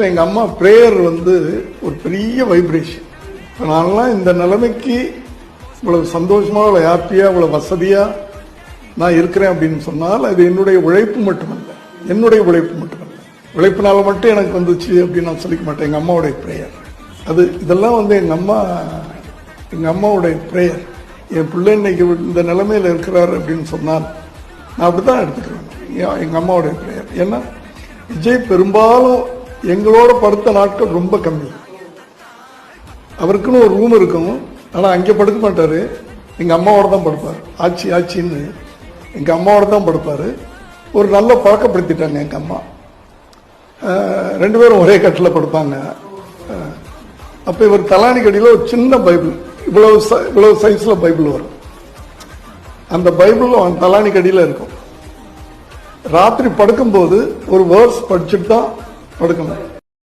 எங்க அம்மா பிரேயர் ஒரு பெரிய வைப்ரேஷன். நான்லாம் இந்த நிலைமைக்கு இவ்வளவு சந்தோஷமா, இவ்வளவு ஹாப்பியா, இவ்வளவு வசதியா நான் இருக்கிறேன் அப்படின்னு சொன்னால் அது என்னுடைய உழைப்பு மட்டுமல்ல, என்னுடைய உழைப்பு மட்டுமல்ல. உழைப்பினால மட்டும் எனக்கு வந்துச்சு அப்படின்னு நான் சொல்லிக்க மாட்டேன். எங்க அம்மாவுடைய பிரேயர் அது. இதெல்லாம் எங்க அம்மாவுடைய பிரேயர். என் பிள்ளை இன்னைக்கு இந்த நிலைமையில இருக்கிறாரு அப்படின்னு சொன்னால் நான் அப்படித்தான் எடுத்துக்கிறேன். எங்க அம்மாவுடைய பிரேயர். ஏன்னா விஜய் பெரும்பாலும் எங்களோட படுத்த நாட்கள் ரொம்ப கம்மி. அவருக்குன்னு ஒரு ரூம் இருக்கும், ஆனா அங்கே படுக்க மாட்டாரு, எங்க அம்மாவோட தான் படுப்பார். ஆச்சின்னு எங்க அம்மாவோட தான் படுப்பாரு. ஒரு நல்ல பழக்கப்படுத்திட்டாங்க எங்க அம்மா. 2 பேரும் ஒரே கட்டில் படுப்பாங்க. அப்ப இவர் தலானி கடியில் ஒரு சின்ன பைபிள், இவ்வளவு சைஸ்ல பைபிள் வரும். அந்த பைபிள் அவன் தலானி கடியில் இருக்கும். ராத்திரி படுக்கும்போது ஒரு வேர்ஸ் படிச்சுட்டு தான் படுக்கணும்.